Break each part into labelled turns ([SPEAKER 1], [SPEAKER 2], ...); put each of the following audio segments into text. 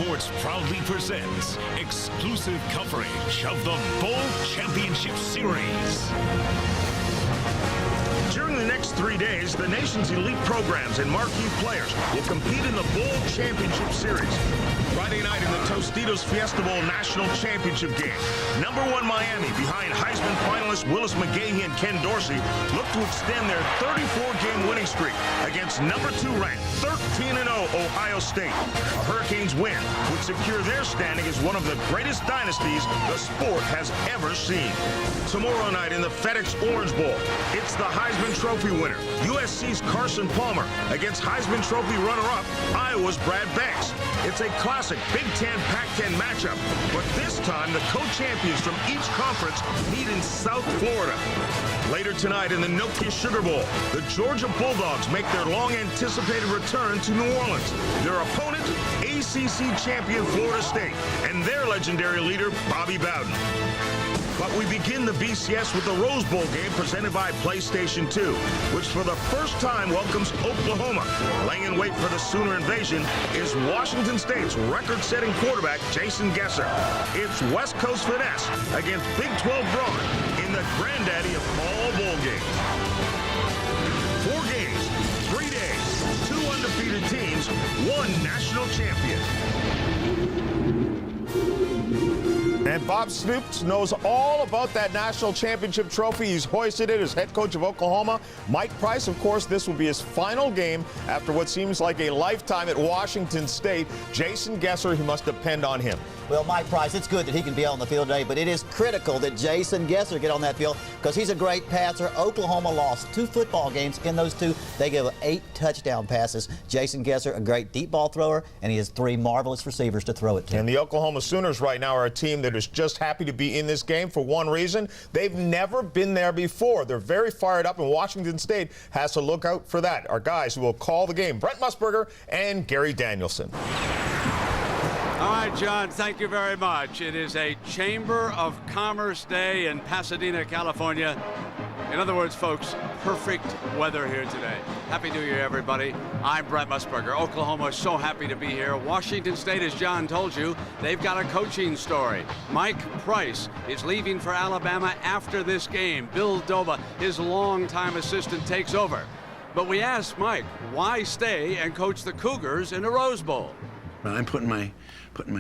[SPEAKER 1] Sports proudly presents exclusive coverage of the Bowl Championship Series.
[SPEAKER 2] During the next 3 days, the nation's elite programs and marquee players will compete in the Bowl Championship Series. Friday night in the Tostitos Fiesta Bowl National Championship game, #1 Miami, behind Heisman finalists Willis McGahee and Ken Dorsey, look to extend their 34-game winning streak against #2 ranked 13-0 Ohio State. A Hurricanes win would secure their standing as one of the greatest dynasties the sport has ever seen. Tomorrow night in the FedEx Orange Bowl, it's the Heisman Trophy winner, USC's Carson Palmer, against Heisman Trophy runner-up, Iowa's Brad Banks. It's a classic Big Ten, Pac-10 matchup, but this time the co-champions from each conference meet in South Florida. Later tonight in the Nokia Sugar Bowl, the Georgia Bulldogs make their long-anticipated return to New Orleans. Their opponent, ACC champion Florida State, and their legendary leader, Bobby Bowden. But we begin the BCS with the Rose Bowl game presented by PlayStation 2, which for the first time welcomes Oklahoma. Laying in wait for the Sooner invasion is Washington State's record-setting quarterback, Jason Gesser. It's West Coast finesse against Big 12 brawn in the granddaddy of all bowl games. 4 games, 3 days, 2 undefeated teams, 1 national champion.
[SPEAKER 3] And Bob Stoops knows all about that national championship trophy. He's hoisted it as head coach of Oklahoma. Mike Price, of course, this will be his final game after what seems like a lifetime at Washington State. Jason Gesser, he must depend on him.
[SPEAKER 4] Well, Mike Price, it's good that he can be on the field today, but it is critical that Jason Gesser get on that field because he's a great passer. Oklahoma lost 2 football games. In those 2, they gave 8 touchdown passes. Jason Gesser, a great deep ball thrower, and he has 3 marvelous receivers to throw it to.
[SPEAKER 3] And the Oklahoma Sooners right now are a team that is just happy to be in this game for one reason. They've never been there before. They're very fired up, and Washington State has to look out for that. Our guys who will call the game, Brent Musburger and Gary Danielson.
[SPEAKER 5] All right, John, thank you very much. It is a Chamber of Commerce day in Pasadena, California. In other words, folks, perfect weather here today. Happy New Year, everybody. I'm Brent Musburger. Oklahoma is so happy to be here. Washington State, as John told you, they've got a coaching story. Mike Price is leaving for Alabama after this game. Bill Doba, his longtime assistant, takes over. But we asked Mike, why stay and coach the Cougars in a Rose Bowl?
[SPEAKER 6] Well, I'm putting my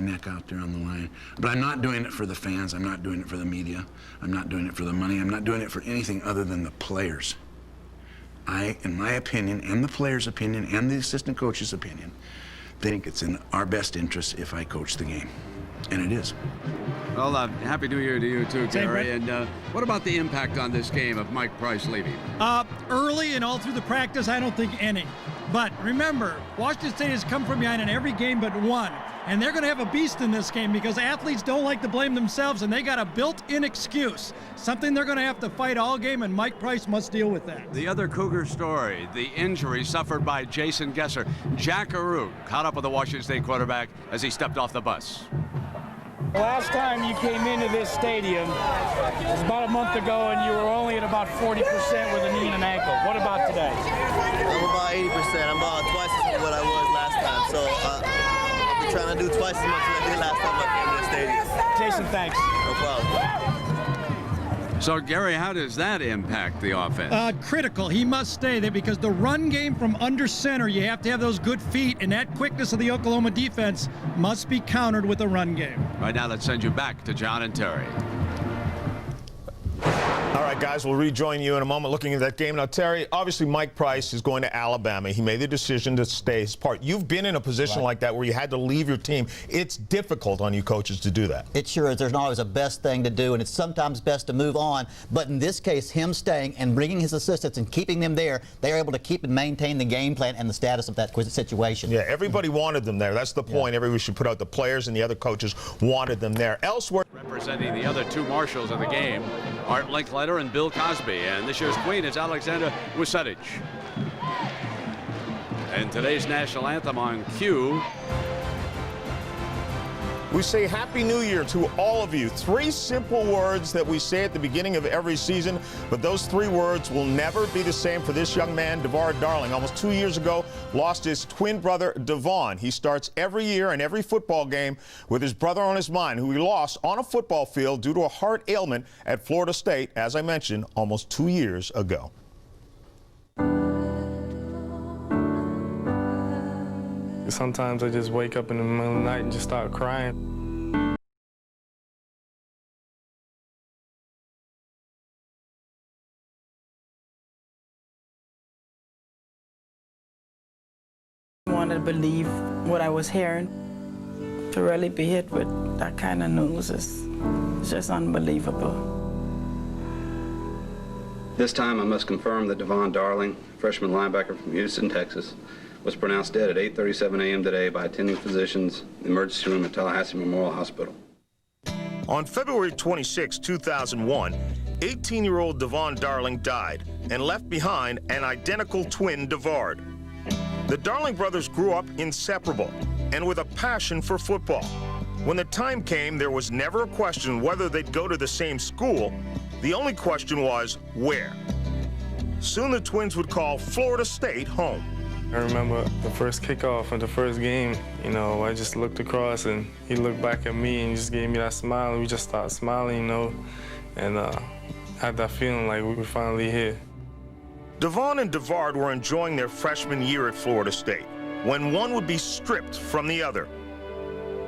[SPEAKER 6] neck out there on the line. But I'm not doing it for the fans. I'm not doing it for the media. I'm not doing it for the money. I'm not doing it for anything other than the players. In my opinion, and the players' opinion, and the assistant coach's opinion, think it's in our best interest if I coach the game. And it is.
[SPEAKER 5] Well, Happy New Year to you too, Gary. And what about the impact on this game of Mike Price leaving?
[SPEAKER 7] Early and all through the practice, I don't think any. But remember, Washington State has come from behind in every game but one. And they're going to have a beast in this game because athletes don't like to blame themselves, and they got a built-in excuse. Something they're going to have to fight all game, and Mike Price must deal with that.
[SPEAKER 5] The other Cougar story, the injury suffered by Jason Gesser. Jack Aru caught up with the Washington State quarterback as he stepped off the bus.
[SPEAKER 8] Last time you came into this stadium was about a month ago, and you were only at about 40% with a knee and an ankle. What about today?
[SPEAKER 9] I'm about 80%. I'm about twice as much as what I was last time. So I'm trying to do twice as much as I did last time I came to the stadium.
[SPEAKER 8] Jason, thanks.
[SPEAKER 9] No problem.
[SPEAKER 5] So, Gary, how does that impact the offense?
[SPEAKER 7] Critical. He must stay there because the run game from under center, you have to have those good feet, and that quickness of the Oklahoma defense must be countered with a run game.
[SPEAKER 5] Right now, let's send you back to John and Terry.
[SPEAKER 3] All right, guys, we'll rejoin you in a moment looking at that game. Now, Terry, obviously Mike Price is going to Alabama. He made the decision to stay his part. You've been in a position like that where you had to leave your team. It's difficult on you coaches to do that.
[SPEAKER 4] It sure is. There's not always a best thing to do, and it's sometimes best to move on. But in this case, him staying and bringing his assistants and keeping them there, they are able to keep and maintain the game plan and the status of that situation.
[SPEAKER 3] Yeah, everybody wanted them there. That's the point. Everybody should put out. The players and the other coaches wanted them there. Elsewhere,
[SPEAKER 5] representing the other 2 marshals of the game, Art Linkletter and Bill Cosby. And this year's queen is Alexandra Wusedich. And today's national anthem on cue
[SPEAKER 3] We say Happy New Year to all of you. 3 simple words that we say at the beginning of every season, but those 3 words will never be the same for this young man, DeVar Darling. Almost 2 years ago, lost his twin brother, Devon. He starts every year and every football game with his brother on his mind, who he lost on a football field due to a heart ailment at Florida State, as I mentioned, almost 2 years ago.
[SPEAKER 10] Sometimes I just wake up in the middle of the night and just start crying.
[SPEAKER 11] I wanted to believe what I was hearing. To really be hit with that kind of news is just unbelievable.
[SPEAKER 12] This time I must confirm that Devon Darling, freshman linebacker from Houston, Texas, was pronounced dead at 8:37 a.m. today by attending physicians in the emergency room at Tallahassee Memorial Hospital.
[SPEAKER 3] On February 26, 2001, 18-year-old Devon Darling died and left behind an identical twin, DeVar. The Darling brothers grew up inseparable and with a passion for football. When the time came, there was never a question whether they'd go to the same school. The only question was where. Soon the twins would call Florida State home.
[SPEAKER 10] I remember the first kickoff of the first game, you know, I just looked across and he looked back at me and just gave me that smile, and we just started smiling, you know, and had that feeling like we were finally here.
[SPEAKER 3] Devon and DeVar were enjoying their freshman year at Florida State when one would be stripped from the other.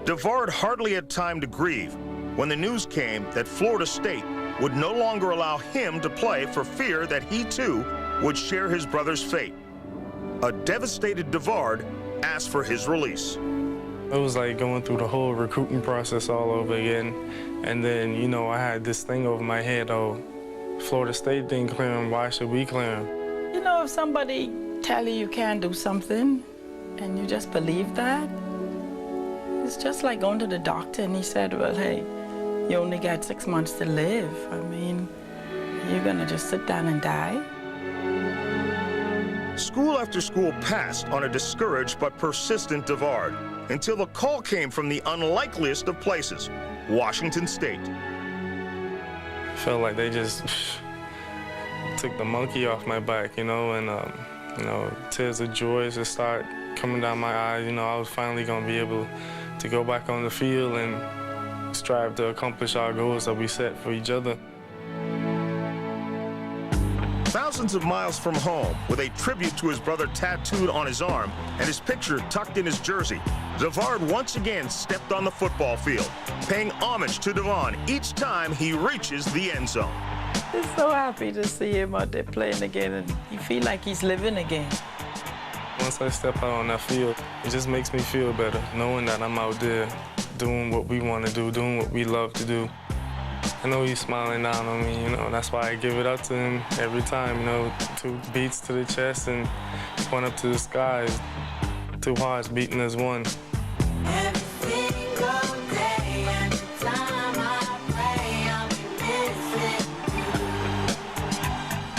[SPEAKER 3] DeVar hardly had time to grieve when the news came that Florida State would no longer allow him to play for fear that he too would share his brother's fate. A devastated DeVar asked for his release.
[SPEAKER 10] It was like going through the whole recruiting process all over again. And then, you know, I had this thing over my head, oh, Florida State didn't clear him, why should we clear him?
[SPEAKER 11] You know, if somebody tell you you can't do something and you just believe that, it's just like going to the doctor and he said, well, hey, you only got 6 months to live. I mean, you're gonna just sit down and die?
[SPEAKER 3] School after school passed on a discouraged but persistent DeVar until the call came from the unlikeliest of places, Washington State.
[SPEAKER 10] Felt like they just took the monkey off my back, you know, and, you know, tears of joy just start coming down my eyes. You know, I was finally going to be able to go back on the field and strive to accomplish our goals that we set for each other.
[SPEAKER 3] Thousands of miles from home, with a tribute to his brother tattooed on his arm and his picture tucked in his jersey, DeVar once again stepped on the football field, paying homage to Devon each time he reaches the end zone.
[SPEAKER 11] I'm so happy to see him out there playing again, and you feel like he's living again.
[SPEAKER 10] Once I step out on that field, it just makes me feel better, knowing that I'm out there doing what we want to do, doing what we love to do. I know he's smiling down on me, you know, that's why I give it up to him every time, you know, 2 beats to the chest and 1 up to the skies. 2 hearts beating as one.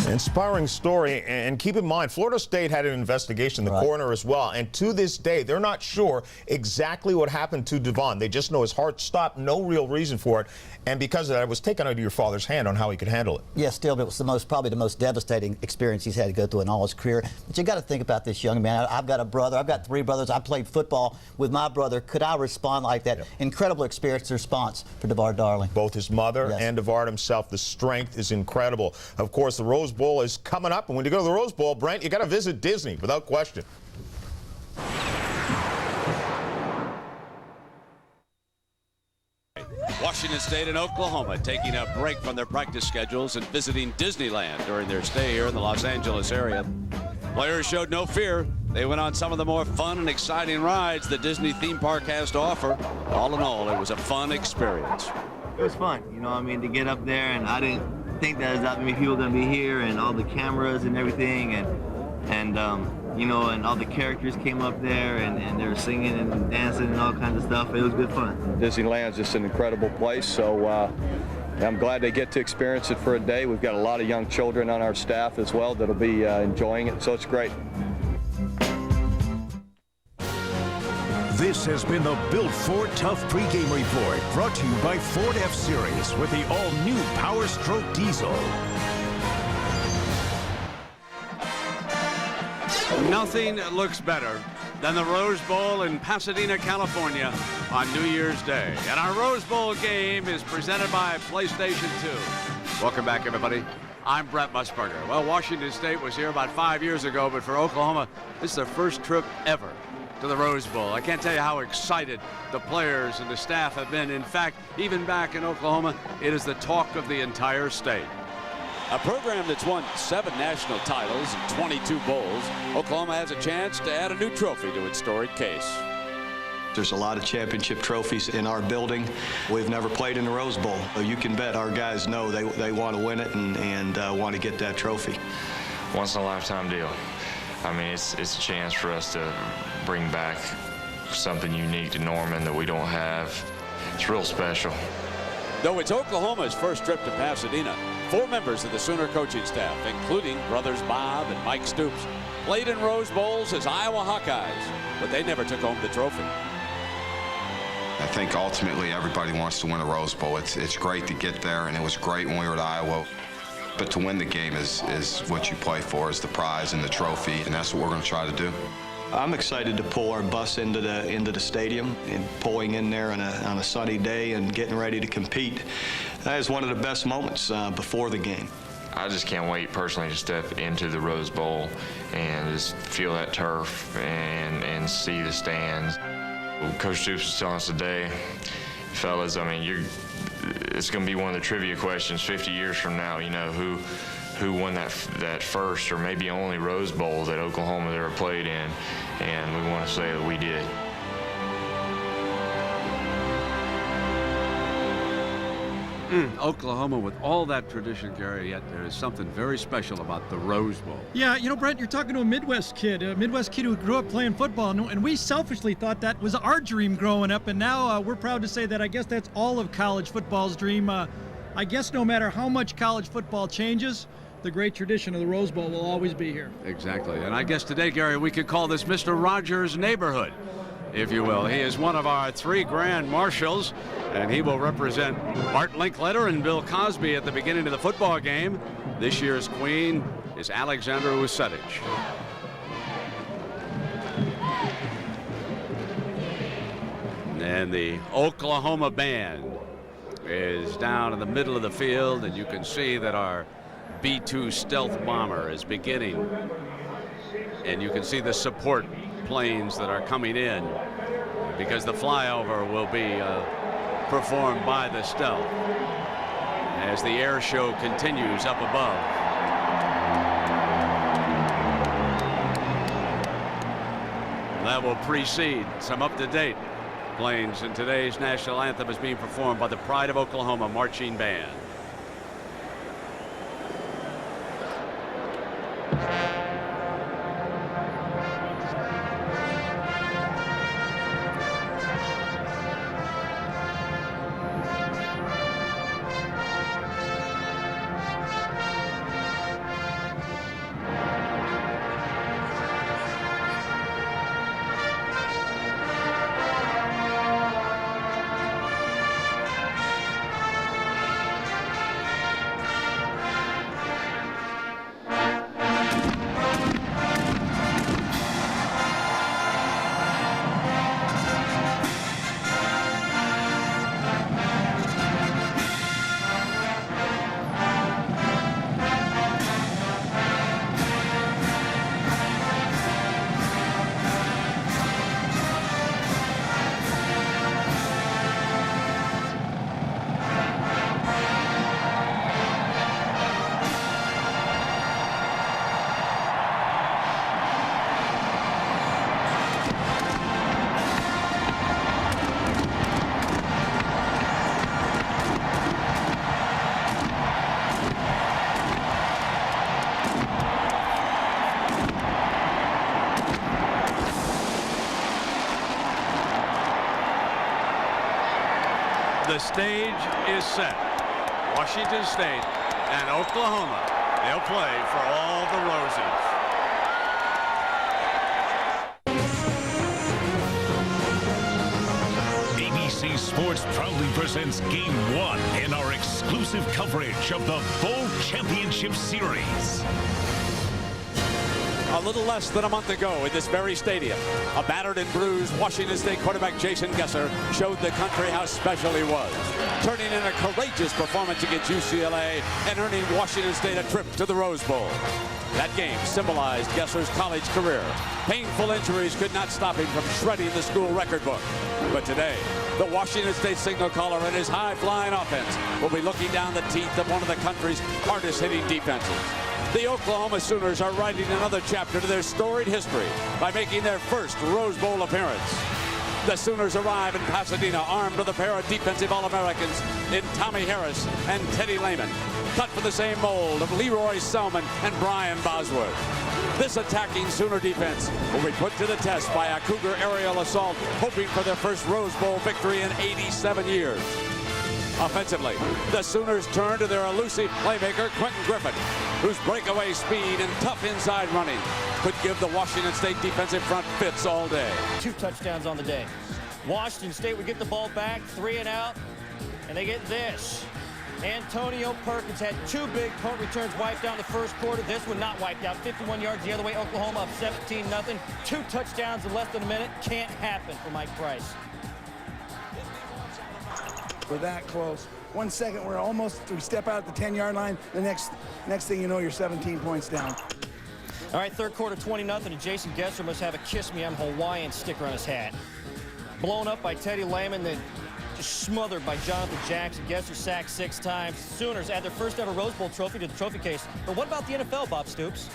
[SPEAKER 3] Inspiring story, and keep in mind, Florida State had an investigation, the coroner as well, and to this day, they're not sure exactly what happened to Devon. They just know his heart stopped, no real reason for it, and because of that, it was taken out of your father's hand on how he could handle it.
[SPEAKER 4] Yeah, still, it was probably the most devastating experience he's had to go through in all his career. But you got to think about this young man. I've got a brother. I've got 3 brothers. I played football with my brother. Could I respond like that? Yep. Incredible experience and response for DeVar Darling.
[SPEAKER 3] Both his mother and DeVar himself, the strength is incredible. Of course, the Rose Bowl is coming up, and when you go to the Rose Bowl, Brent, you got to visit Disney without question.
[SPEAKER 5] Washington State and Oklahoma taking a break from their practice schedules and visiting Disneyland during their stay here in the Los Angeles area. Players showed no fear. They went on some of the more fun and exciting rides the Disney theme park has to offer. All in all, it was a fun experience.
[SPEAKER 9] It was fun, you know, I mean, to get up there, and I didn't think that that many people were going to be here, and all the cameras and everything, and you know, and all the characters came up there, and they were singing and dancing and all kinds of stuff. It was good fun.
[SPEAKER 13] Disneyland's just an incredible place, so I'm glad they get to experience it for a day. We've got a lot of young children on our staff as well that'll be enjoying it, so it's great.
[SPEAKER 1] This has been the Built Ford Tough pregame report, brought to you by Ford F-Series with the all-new Power Stroke Diesel.
[SPEAKER 5] Nothing looks better than the Rose Bowl in Pasadena, California on New Year's Day. And our Rose Bowl game is presented by PlayStation 2. Welcome back, everybody. I'm Brett Musburger. Well, Washington State was here about 5 years ago, but for Oklahoma, this is their first trip ever to the Rose Bowl. I can't tell you how excited the players and the staff have been. In fact, even back in Oklahoma, it is the talk of the entire state.
[SPEAKER 14] A program that's won 7 national titles and 22 bowls, Oklahoma has a chance to add a new trophy to its storied case.
[SPEAKER 13] There's a lot of championship trophies in our building. We've never played in the Rose Bowl. You can bet our guys know they want to win it and want to get that trophy.
[SPEAKER 15] Once in a lifetime deal. I mean, it's a chance for us to bring back something unique to Norman that we don't have. It's real special.
[SPEAKER 14] Though it's Oklahoma's first trip to Pasadena, 4 members of the Sooner coaching staff, including brothers Bob and Mike Stoops, played in Rose Bowls as Iowa Hawkeyes, but they never took home the trophy.
[SPEAKER 16] I think ultimately everybody wants to win a Rose Bowl. It's great to get there, and it was great when we were at Iowa. But to win the game is what you play for, is the prize and the trophy, and that's what we're going to try to do.
[SPEAKER 13] I'm excited to pull our bus into the stadium and pulling in there on a sunny day and getting ready to compete. That is one of the best moments before the game.
[SPEAKER 15] I just can't wait personally to step into the Rose Bowl and just feel that turf and see the stands. Coach Stoops was telling us today, fellas, I mean, it's going to be one of the trivia questions 50 years from now, you know, who won that first or maybe only Rose Bowl that Oklahoma ever played in, and we want to say that we did.
[SPEAKER 5] Oklahoma with all that tradition, Gary, yet there is something very special about the Rose Bowl.
[SPEAKER 7] Yeah, you know, Brent, you're talking to a Midwest kid who grew up playing football, and we selfishly thought that was our dream growing up, and now we're proud to say that I guess that's all of college football's dream. I guess no matter how much college football changes, the great tradition of the Rose Bowl will always be here.
[SPEAKER 5] Exactly, and I guess today, Gary, we could call this Mr. Rogers' neighborhood, if you will. He is one of our 3 grand marshals, and he will represent Art Linkletter and Bill Cosby at the beginning of the football game. This year's queen is Alexandra Usetich. And the Oklahoma band is down in the middle of the field, and you can see that our B-2 stealth bomber is beginning. And you can see the support planes that are coming in, because the flyover will be performed by the stealth as the air show continues up above. That will precede some up-to-date planes, and today's national anthem is being performed by the Pride of Oklahoma Marching Band. The stage is set. Washington State and Oklahoma. They'll play for all the roses.
[SPEAKER 1] Sports proudly presents Game 1 in our exclusive coverage of the Bowl Championship Series.
[SPEAKER 14] A little less than a month ago in this very stadium, a battered and bruised Washington State quarterback Jason Gesser showed the country how special he was, turning in a courageous performance against UCLA and earning Washington State a trip to the Rose Bowl. That game symbolized Gesser's college career. Painful injuries could not stop him from shredding the school record book. But today, the Washington State signal caller and his high-flying offense will be looking down the teeth of one of the country's hardest-hitting defenses. The Oklahoma Sooners are writing another chapter to their storied history by making their first Rose Bowl appearance. The Sooners arrive in Pasadena armed with a pair of defensive All-Americans in Tommy Harris and Teddy Lehman, cut from the same mold of Leroy Selman and Brian Bosworth. This attacking Sooner defense will be put to the test by a Cougar aerial assault, hoping for their first Rose Bowl victory in 87 years. Offensively, the Sooners turn to their elusive playmaker, Quentin Griffin, whose breakaway speed and tough inside running could give the Washington State defensive front fits all day.
[SPEAKER 17] 2 touchdowns on the day. Washington State would get the ball back, 3 and out, and they get this. Antonio Perkins had 2 big punt returns wiped out in the first quarter. This one not wiped out. 51 yards the other way. Oklahoma up 17-0. 2 touchdowns in less than a minute. Can't happen for Mike Price.
[SPEAKER 18] We're that close. 1 second, we step out at the 10-yard line. The next thing you know, you're 17 points down.
[SPEAKER 17] All right, third quarter, 20-0, and Jason Gesser must have a Kiss Me I'm Hawaiian sticker on his hat. Blown up by Teddy Lehman, then just smothered by Jonathan Jackson. Gesser sacked 6 times. Sooners add their first ever Rose Bowl trophy to the trophy case. But what about the NFL, Bob Stoops?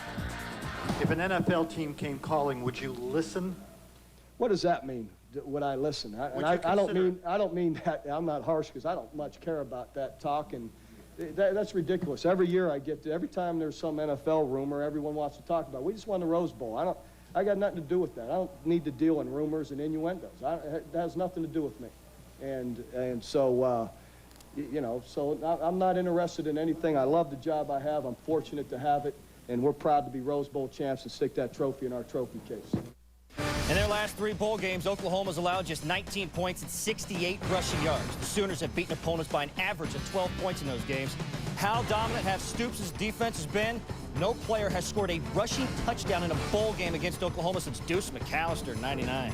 [SPEAKER 19] If an NFL team came calling, would you listen?
[SPEAKER 20] What does that mean? Would I listen? I don't mean that. I'm not harsh because I don't much care about that talk, and that's ridiculous. Every year every time there's some NFL rumor, everyone wants to talk about it. We just won the Rose Bowl. I got nothing to do with that. I don't need to deal in rumors and innuendos. It has nothing to do with me, and so so I'm not interested in anything. I love the job I have. I'm fortunate to have it, and we're proud to be Rose Bowl champs and stick that trophy in our trophy case.
[SPEAKER 17] In their last 3 bowl games, Oklahoma's allowed just 19 points and 68 rushing yards. The Sooners have beaten opponents by an average of 12 points in those games. How dominant have Stoops' defense has been? No player has scored a rushing touchdown in a bowl game against Oklahoma since Deuce McAllister in '99.